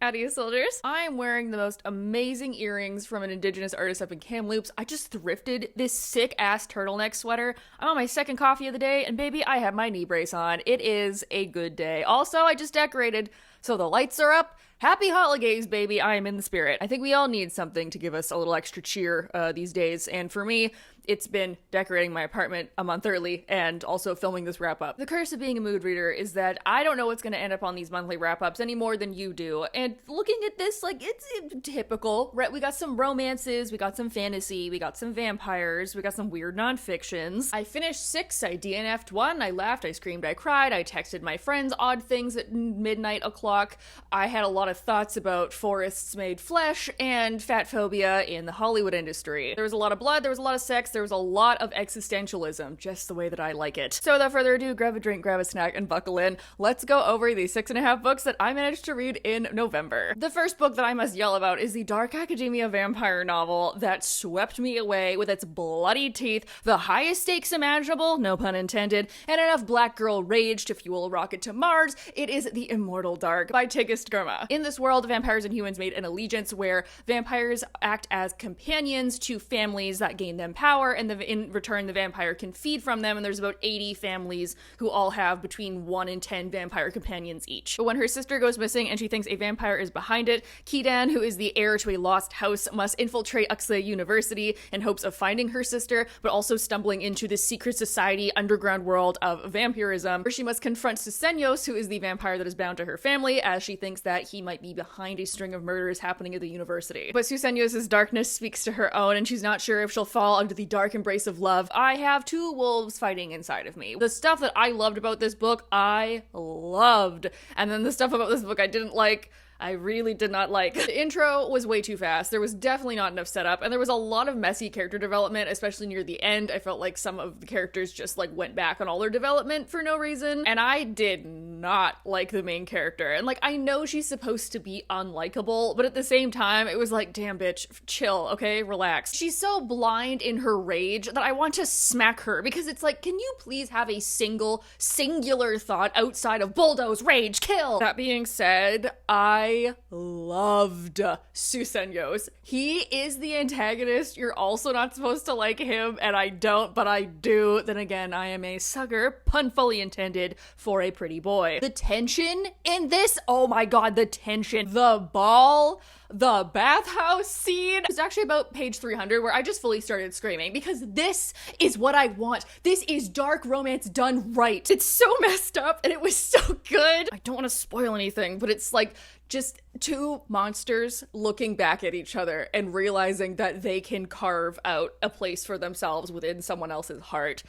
Adios, soldiers. I'm wearing the most amazing earrings from an indigenous artist up in Kamloops. I just thrifted this sick-ass turtleneck sweater. I'm on my second coffee of the day, and baby, I have my knee brace on. It is a good day. Also, I just decorated, so the lights are up. Happy holidays, baby. I am in the spirit. I think we all need something to give us a little extra cheer these days, and for me, it's been decorating my apartment a month early and also filming this wrap-up. The curse of being a mood reader is that I don't know what's going to end up on these monthly wrap-ups any more than you do. And looking at this, like, it's typical, right? We got some romances, we got some fantasy, we got some vampires, we got some weird non-fictions. I finished 6, I DNF'd 1, I laughed, I screamed, I cried, I texted my friends odd things at midnight o'clock. I had a lot of thoughts about forests made flesh and fat phobia in the Hollywood industry. There was a lot of blood, there was a lot of sex, there was a lot of existentialism, just the way that I like it. So without further ado, grab a drink, grab a snack, and buckle in. Let's go over the 6.5 books that I managed to read in November. The first book that I must yell about is the Dark Academia vampire novel that swept me away with its bloody teeth, the highest stakes imaginable, no pun intended, and enough black girl rage to fuel a rocket to Mars. It is The Immortal Dark by Tigist Gurma. In this world, vampires and humans made an allegiance where vampires act as companions to families that gain them power, and in return the vampire can feed from them, and there's about 80 families who all have between 1 and 10 vampire companions each. But when her sister goes missing and she thinks a vampire is behind it, Kidan, who is the heir to a lost house, must infiltrate Uxla University in hopes of finding her sister, but also stumbling into this secret society underground world of vampirism, where she must confront Susenyos, who is the vampire that is bound to her family, as she thinks that he might be behind a string of murders happening at the university. But Susenyos' darkness speaks to her own, and she's not sure if she'll fall under the dark embrace of love. I have 2 wolves fighting inside of me. The stuff that I loved about this book, I loved. And then the stuff about this book I didn't like, I really did not like. The intro was way too fast. There was definitely not enough setup, and there was a lot of messy character development, especially near the end. I felt like some of the characters just like went back on all their development for no reason, and I did not like the main character. And like, I know she's supposed to be unlikable, but at the same time, it was like, damn bitch, chill, okay? Relax. She's so blind in her rage that I want to smack her, because it's like, can you please have a singular thought outside of bulldoze, rage, kill? That being said, I loved Susenyos. He is the antagonist. You're also not supposed to like him, and I don't, but I do. Then again, I am a sucker, pun fully intended, for a pretty boy. The tension in this, oh my god, the tension. The ball, the bathhouse scene. It's actually about page 300 where I just fully started screaming, because this is what I want. This is dark romance done right. It's so messed up and it was so good. I don't want to spoil anything, but it's like just 2 monsters looking back at each other and realizing that they can carve out a place for themselves within someone else's heart.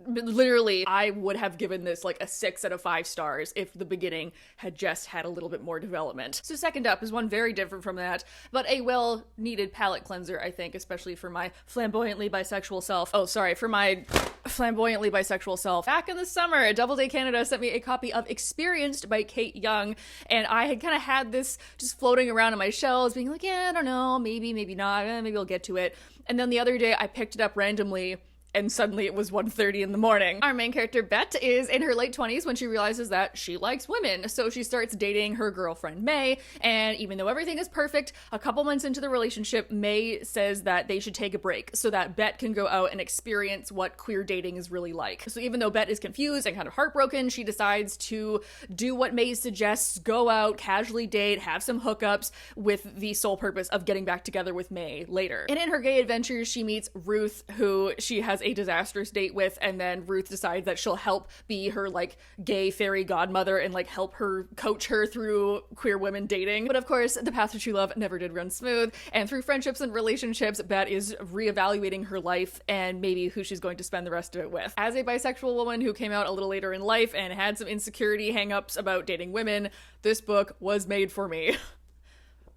Literally, I would have given this like a 6 out of 5 stars if the beginning had just had a little bit more development. So second up is one very different from that, but a well-needed palate cleanser, I think, especially for my flamboyantly bisexual self. Oh, sorry, for my flamboyantly bisexual self. Back in the summer, Doubleday Canada sent me a copy of Experienced by Kate Young, and I had kind of had this just floating around on my shelves, being like, yeah, I don't know, maybe not, maybe I'll get to it. And then the other day, I picked it up randomly, and suddenly it was 1:30 in the morning. Our main character, Bet, is in her late 20s when she realizes that she likes women, so she starts dating her girlfriend, May, and even though everything is perfect, a couple months into the relationship, May says that they should take a break so that Bet can go out and experience what queer dating is really like. So even though Bet is confused and kind of heartbroken, she decides to do what May suggests, go out, casually date, have some hookups, with the sole purpose of getting back together with May later. And in her gay adventures, she meets Ruth, who she has a disastrous date with, and then Ruth decides that she'll help be her like gay fairy godmother and like help her coach her through queer women dating. But of course, the path to true love never did run smooth, and through friendships and relationships, Bet is reevaluating her life and maybe who she's going to spend the rest of it with. As a bisexual woman who came out a little later in life and had some insecurity hang-ups about dating women, this book was made for me.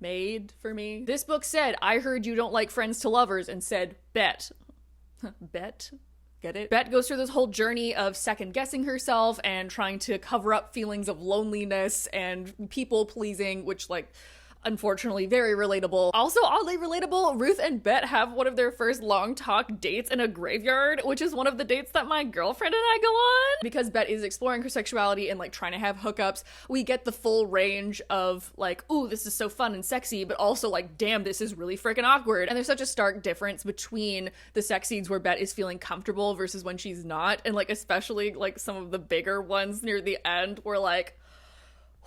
Made for me. This book said, I heard you don't like friends to lovers, and said, Bet. Bet? Get it? Bet goes through this whole journey of second-guessing herself and trying to cover up feelings of loneliness and people-pleasing, which, like, Unfortunately, very relatable. Also, oddly relatable, Ruth and Bet have one of their first long talk dates in a graveyard, which is one of the dates that my girlfriend and I go on. Because Bet is exploring her sexuality and like trying to have hookups, we get the full range of like, ooh, this is so fun and sexy, but also like, damn, this is really freaking awkward. And there's such a stark difference between the sex scenes where Bet is feeling comfortable versus when she's not. And like, especially like some of the bigger ones near the end were like,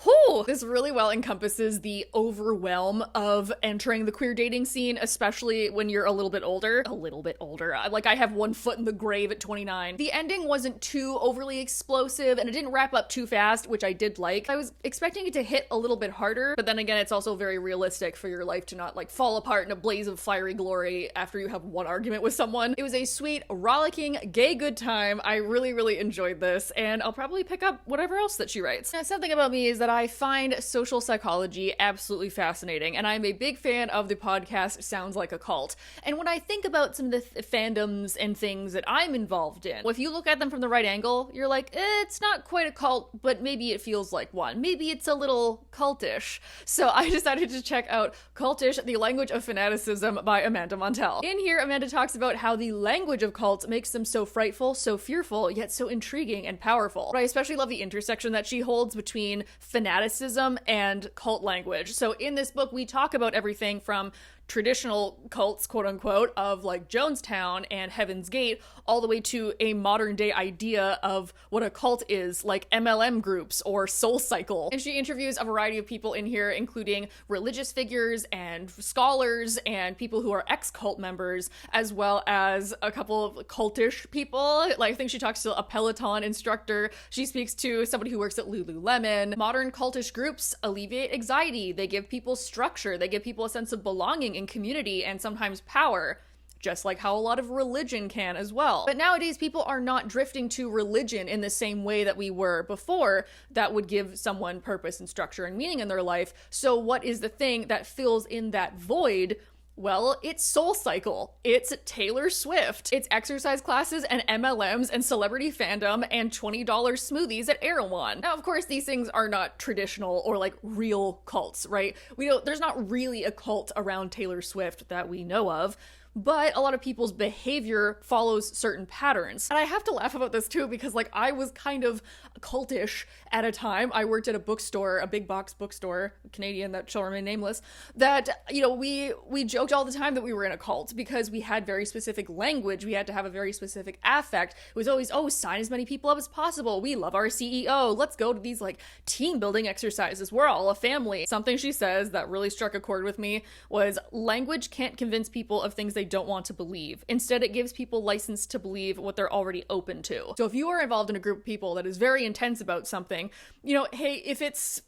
whew, this really well encompasses the overwhelm of entering the queer dating scene, especially when you're a little bit older. A little bit older. Like, I have one foot in the grave at 29. The ending wasn't too overly explosive, and it didn't wrap up too fast, which I did like. I was expecting it to hit a little bit harder, but then again, it's also very realistic for your life to not, like, fall apart in a blaze of fiery glory after you have one argument with someone. It was a sweet, rollicking, gay good time. I really, really enjoyed this, and I'll probably pick up whatever else that she writes. Now, something about me is that I find social psychology absolutely fascinating, and I'm a big fan of the podcast Sounds Like a Cult. And when I think about some of the fandoms and things that I'm involved in, well, if you look at them from the right angle, you're like, it's not quite a cult, but maybe it feels like one. Maybe it's a little cultish. So I decided to check out Cultish, The Language of Fanaticism by Amanda Montell. In here, Amanda talks about how the language of cults makes them so frightful, so fearful, yet so intriguing and powerful. But I especially love the intersection that she holds between fanaticism and cult language. So in this book, we talk about everything from traditional cults, quote unquote, of like Jonestown and Heaven's Gate, all the way to a modern day idea of what a cult is, like MLM groups or Soul Cycle. And she interviews a variety of people in here, including religious figures and scholars and people who are ex-cult members, as well as a couple of cultish people. Like, I think she talks to a Peloton instructor. She speaks to somebody who works at Lululemon. Modern cultish groups alleviate anxiety. They give people structure. They give people a sense of belonging and community and sometimes power, just like how a lot of religion can as well. But nowadays, people are not drifting to religion in the same way that we were before that would give someone purpose and structure and meaning in their life. So what is the thing that fills in that void? Well, it's Soul Cycle, it's Taylor Swift, it's exercise classes and MLMs and celebrity fandom and $20 smoothies at Erewhon. Now, of course, these things are not traditional or like real cults, right? There's not really a cult around Taylor Swift that we know of, but a lot of people's behavior follows certain patterns. And I have to laugh about this too, because like I was kind of cultish at a time. I worked at a bookstore, a big box bookstore, Canadian that shall remain nameless, that, you know, we joked all the time that we were in a cult because we had very specific language. We had to have a very specific affect. It was always, oh, sign as many people up as possible. We love our CEO. Let's go to these like team building exercises. We're all a family. Something she says that really struck a chord with me was language can't convince people of things they don't want to believe. Instead, it gives people license to believe what they're already open to. So if you are involved in a group of people that is very intense about something, you know, hey, if it's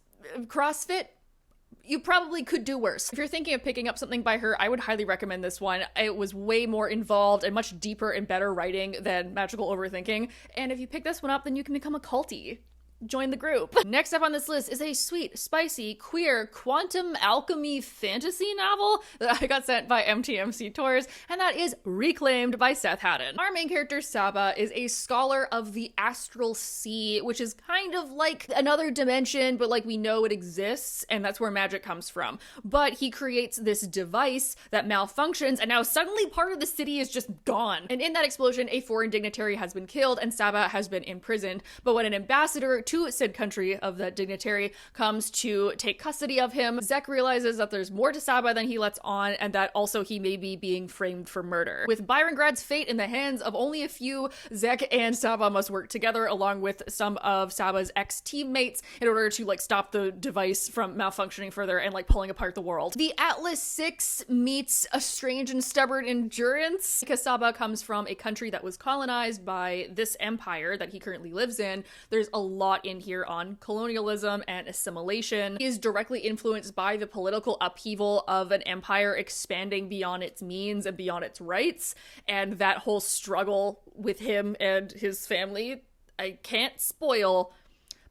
CrossFit, you probably could do worse. If you're thinking of picking up something by her, I would highly recommend this one. It was way more involved and much deeper and better writing than Magical Overthinking. And if you pick this one up, then you can become a cultie. Join the group. Next up on this list is a sweet, spicy, queer, quantum alchemy fantasy novel that I got sent by MTMC Tours, and that is Reclaimed by Seth Haddon. Our main character, Saba, is a scholar of the astral sea, which is kind of like another dimension, but like we know it exists, and that's where magic comes from. But he creates this device that malfunctions, and now suddenly part of the city is just gone. And in that explosion, a foreign dignitary has been killed, and Saba has been imprisoned. But when an ambassador to said country of that dignitary comes to take custody of him, Zek realizes that there's more to Saba than he lets on, and that also he may be being framed for murder. With Byrongrad's fate in the hands of only a few, Zek and Saba must work together along with some of Saba's ex-teammates in order to like stop the device from malfunctioning further and like pulling apart the world. The Atlas 6 meets a strange and stubborn endurance because Saba comes from a country that was colonized by this empire that he currently lives in. There's a lot in here on colonialism and assimilation. He is directly influenced by the political upheaval of an empire expanding beyond its means and beyond its rights, and that whole struggle with him and his family. I can't spoil,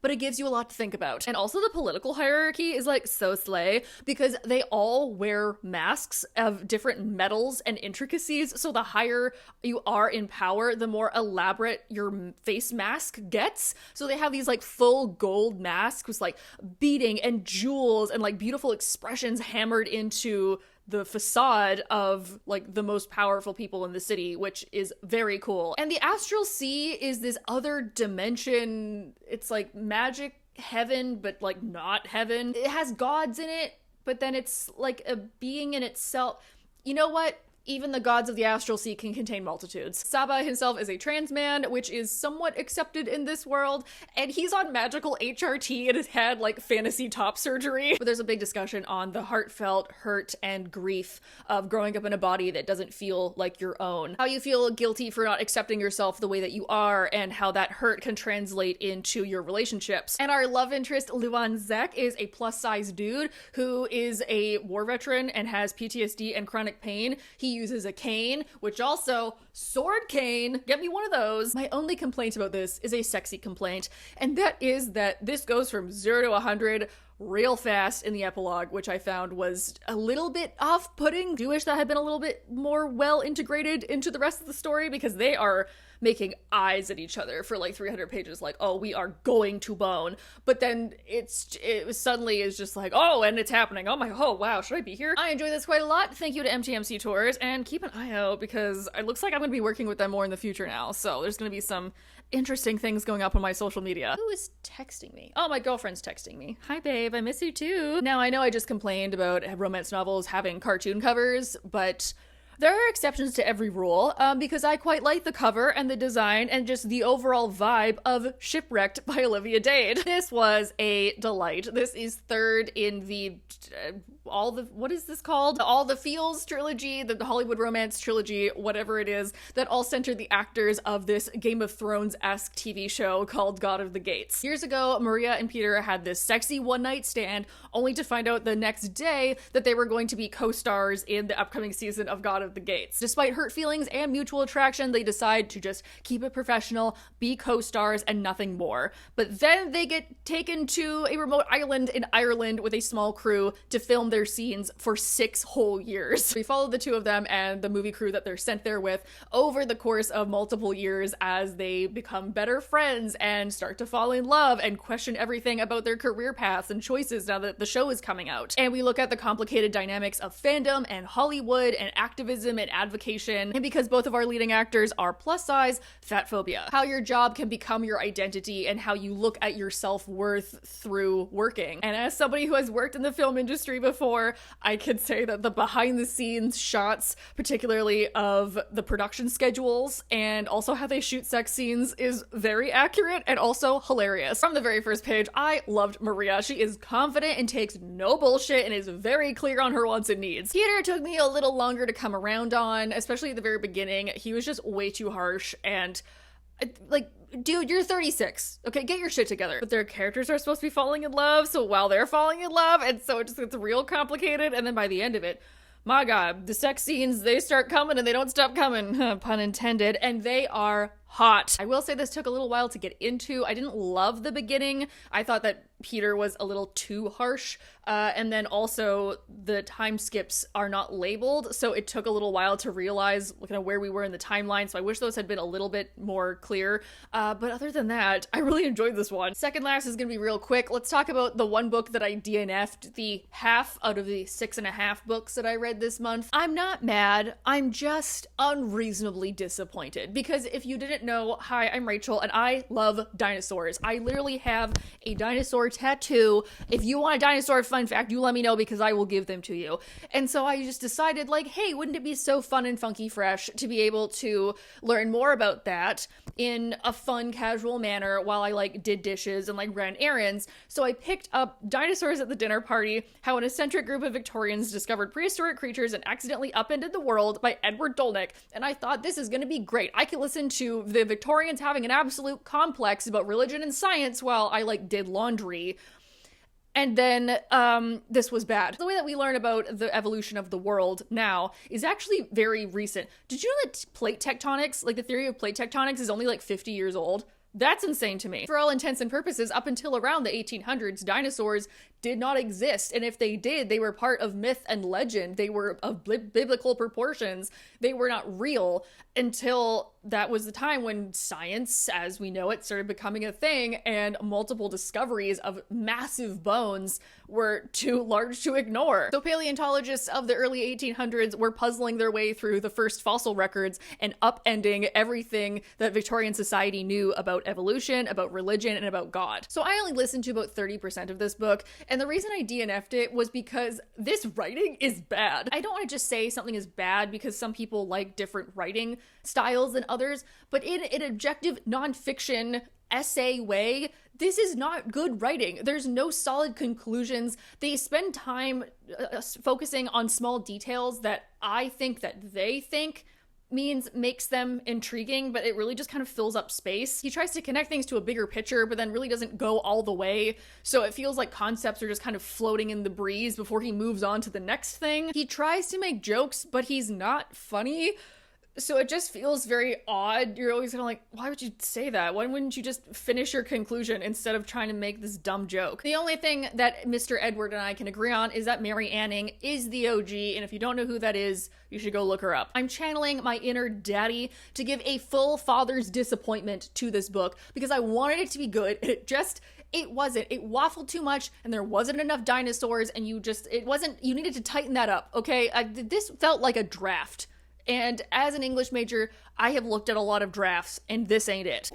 but it gives you a lot to think about. And also the political hierarchy is like so slay because they all wear masks of different metals and intricacies. So the higher you are in power, the more elaborate your face mask gets. So they have these like full gold masks with like beading and jewels and like beautiful expressions hammered into the facade of like the most powerful people in the city, which is very cool. And the Astral Sea is this other dimension. It's like magic heaven, but like not heaven. It has gods in it, but then it's like a being in itself. You know what? Even the gods of the Astral Sea can contain multitudes. Saba himself is a trans man, which is somewhat accepted in this world, and he's on magical HRT and has had like fantasy top surgery. But there's a big discussion on the heartfelt hurt and grief of growing up in a body that doesn't feel like your own. How you feel guilty for not accepting yourself the way that you are, and how that hurt can translate into your relationships. And our love interest, Luan Zek, is a plus-size dude who is a war veteran and has PTSD and chronic pain. He uses a cane, which also, sword cane, get me one of those. My only complaint about this is a sexy complaint, and that is that this goes from 0 to 100 real fast in the epilogue, which I found was a little bit off-putting. I do wish that had been a little bit more well integrated into the rest of the story, because they are making eyes at each other for like 300 pages, like, oh, we are going to bone. But then it suddenly is just like, oh, and it's happening. Oh wow, should I be here? I enjoy this quite a lot. Thank you to MTMC Tours, and keep an eye out because it looks like I'm gonna be working with them more in the future now. So there's gonna be some interesting things going up on my social media. Who is texting me? Oh, my girlfriend's texting me. Hi, babe. I miss you too. Now, I know I just complained about romance novels having cartoon covers, but there are exceptions to every rule, because I quite like the cover and the design and just the overall vibe of Shipwrecked by Olivia Dade. This was a delight. This is third in the what is this called? All the Feels trilogy, the Hollywood romance trilogy, whatever it is, that all center the actors of this Game of Thrones-esque TV show called God of the Gates. Years ago, Maria and Peter had this sexy one-night stand, only to find out the next day that they were going to be co-stars in the upcoming season of God of the Gates. Despite hurt feelings and mutual attraction, they decide to just keep it professional, be co-stars, and nothing more. But then they get taken to a remote island in Ireland with a small crew to film their scenes for 6 whole years. We follow the two of them and the movie crew that they're sent there with over the course of multiple years as they become better friends and start to fall in love and question everything about their career paths and choices now that the show is coming out. And we look at the complicated dynamics of fandom and Hollywood and activism and advocation, and because both of our leading actors are plus size, fat phobia. How your job can become your identity and how you look at your self-worth through working. And as somebody who has worked in the film industry before, I can say that the behind the scenes shots, particularly of the production schedules and also how they shoot sex scenes, is very accurate and also hilarious. From the very first page, I loved Maria. She is confident and takes no bullshit and is very clear on her wants and needs. Peter took me a little longer to come around on, especially at the very beginning. He was just way too harsh and like, dude, you're 36. Okay, get your shit together. But their characters are supposed to be falling in love, so while they're falling in love, and so it just gets real complicated, and then by the end of it, my god, the sex scenes, they start coming and they don't stop coming, pun intended, and they are hot. I will say this took a little while to get into. I didn't love the beginning. I thought that Peter was a little too harsh, and then also the time skips are not labeled, so it took a little while to realize kind of where we were in the timeline, so I wish those had been a little bit more clear, but other than that, I really enjoyed this one. Second last is gonna be real quick. Let's talk about the one book that I DNF'd, the half out of the 6.5 books that I read this month. I'm not mad, I'm just unreasonably disappointed, because if you didn't know, hi, I'm Rachel, and I love dinosaurs. I literally have a dinosaur tattoo. If you want a dinosaur fun fact, you let me know because I will give them to you. And so I just decided, like, hey, wouldn't it be so fun and funky fresh to be able to learn more about that in a fun, casual manner while I, like, did dishes and, like, ran errands. So I picked up Dinosaurs at the Dinner Party, How an Eccentric Group of Victorians Discovered Prehistoric Creatures and Accidentally Upended the World by Edward Dolnick. And I thought, this is going to be great. I can listen to the Victorians having an absolute complex about religion and science while I, like, did laundry. And then this was bad. The way that we learn about the evolution of the world now is actually very recent. Did you know that plate tectonics, like the theory of plate tectonics, is only like 50 years old? That's insane to me. For all intents and purposes, up until around the 1800s, dinosaurs did not exist. And if they did, they were part of myth and legend. They were of biblical proportions. They were not real until that was the time when science, as we know it, started becoming a thing, and multiple discoveries of massive bones were too large to ignore. So paleontologists of the early 1800s were puzzling their way through the first fossil records and upending everything that Victorian society knew about evolution, about religion, and about God. So I only listened to about 30% of this book, and the reason I DNF'd it was because this writing is bad. I don't want to just say something is bad because some people like different writing styles than others, but in an objective nonfiction essay way, this is not good writing. There's no solid conclusions. They spend time focusing on small details that I think that they think makes them intriguing, but it really just kind of fills up space. He tries to connect things to a bigger picture, but then really doesn't go all the way. So it feels like concepts are just kind of floating in the breeze before he moves on to the next thing. He tries to make jokes, but he's not funny. So it just feels very odd. You're always kind of like, why would you say that? Why wouldn't you just finish your conclusion instead of trying to make this dumb joke? The only thing that Mr. Edward and I can agree on is that Mary Anning is the OG, and if you don't know who that is, you should go look her up. I'm channeling my inner daddy to give a full father's disappointment to this book because I wanted it to be good, and it wasn't. It waffled too much, and there wasn't enough dinosaurs, and you needed to tighten that up, okay? This felt like a draft. And as an English major, I have looked at a lot of drafts, and this ain't it.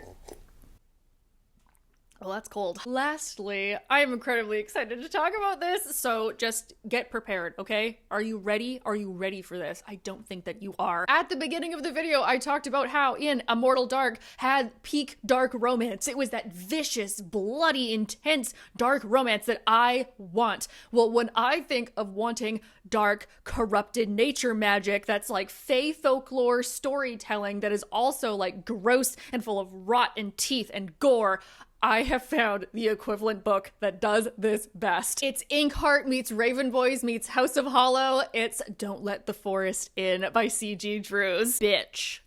Well, that's cold. Lastly, I am incredibly excited to talk about this, so just get prepared, okay? Are you ready? Are you ready for this? I don't think that you are. At the beginning of the video, I talked about how in Immortal Dark had peak dark romance. It was that vicious, bloody, intense dark romance that I want. Well, when I think of wanting dark, corrupted nature magic that's like fae folklore storytelling that is also like gross and full of rot and teeth and gore, I have found the equivalent book that does this best. It's Inkheart meets Raven Boys meets House of Hollow. It's Don't Let the Forest In by C.G. Drews. Bitch.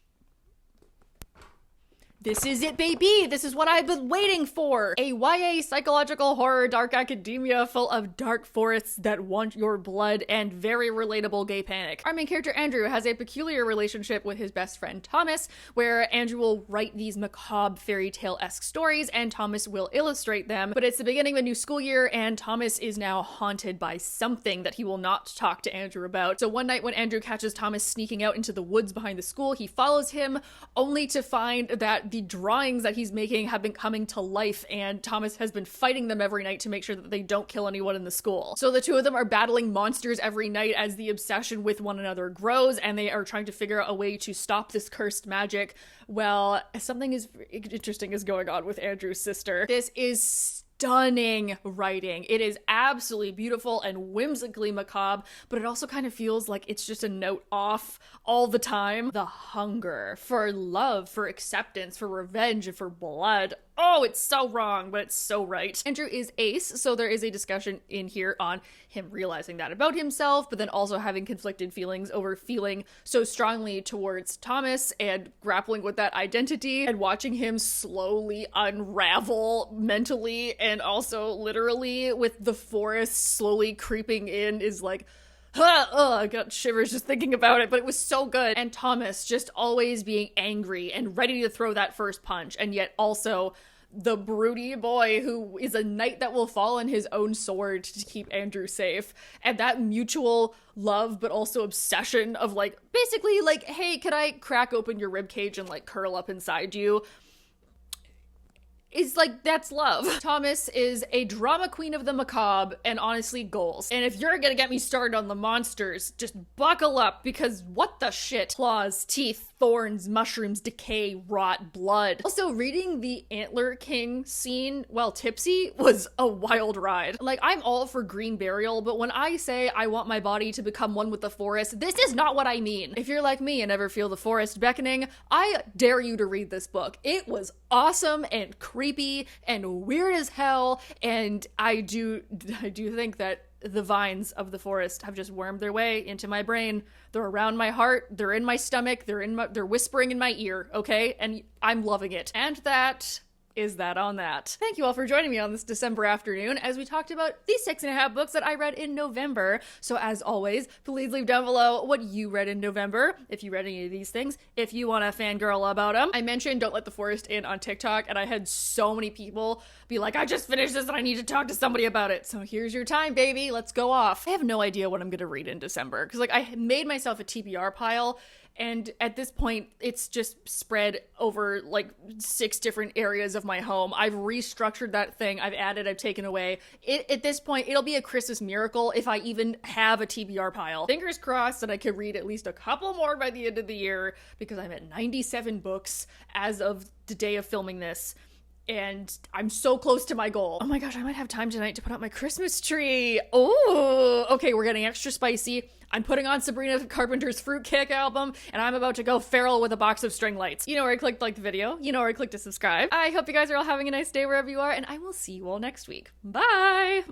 This is it, baby! This is what I've been waiting for! A YA psychological horror dark academia full of dark forests that want your blood and very relatable gay panic. Our main character, Andrew, has a peculiar relationship with his best friend, Thomas, where Andrew will write these macabre fairy tale-esque stories and Thomas will illustrate them. But it's the beginning of a new school year and Thomas is now haunted by something that he will not talk to Andrew about. So one night when Andrew catches Thomas sneaking out into the woods behind the school, he follows him only to find that the drawings that he's making have been coming to life and Thomas has been fighting them every night to make sure that they don't kill anyone in the school. So the two of them are battling monsters every night as the obsession with one another grows and they are trying to figure out a way to stop this cursed magic. Well, something interesting is going on with Andrew's sister. This is stunning writing. It is absolutely beautiful and whimsically macabre, but it also kind of feels like it's just a note off all the time. The hunger for love, for acceptance, for revenge, and for blood. Oh, it's so wrong, but it's so right. Andrew is ace, so there is a discussion in here on him realizing that about himself, but then also having conflicted feelings over feeling so strongly towards Thomas and grappling with that identity and watching him slowly unravel mentally and also literally with the forest slowly creeping in is like, I got shivers just thinking about it, but it was so good. And Thomas just always being angry and ready to throw that first punch, and yet also the broody boy who is a knight that will fall on his own sword to keep Andrew safe. And that mutual love, but also obsession of like, basically like, hey, could I crack open your ribcage and like curl up inside you? Is like, that's love. Thomas is a drama queen of the macabre and honestly goals. And if you're gonna get me started on the monsters, just buckle up because what the shit? Claws, teeth, thorns, mushrooms, decay, rot, blood. Also, reading the Antler King scene while tipsy was a wild ride. Like, I'm all for green burial, but when I say I want my body to become one with the forest, this is not what I mean. If you're like me and ever feel the forest beckoning, I dare you to read this book. It was awesome and creepy and weird as hell, and I do think that the vines of the forest have just wormed their way into my brain. They're around my heart, they're in my stomach, they're whispering in my ear, okay? And I'm loving it. And that is that on that. Thank you all for joining me on this December afternoon as we talked about the 6.5 books that I read in November. So as always, please leave down below what you read in November, if you read any of these things, if you want to fangirl about them. I mentioned Don't Let the Forest In on TikTok, and I had so many people be like, I just finished this and I need to talk to somebody about it. So here's your time, baby. Let's go off. I have no idea what I'm gonna read in December, because like I made myself a TBR pile, and at this point, it's just spread over like 6 different areas of my home. I've restructured that thing. I've added, I've taken away. At this point, it'll be a Christmas miracle if I even have a TBR pile. Fingers crossed that I could read at least a couple more by the end of the year, because I'm at 97 books as of the day of filming this. And I'm so close to my goal. Oh my gosh, I might have time tonight to put up my Christmas tree. Oh, okay, we're getting extra spicy. I'm putting on Sabrina Carpenter's Fruitcake album, and I'm about to go feral with a box of string lights. You know where I clicked like the video. You know where I clicked to subscribe. I hope you guys are all having a nice day wherever you are, and I will see you all next week. Bye!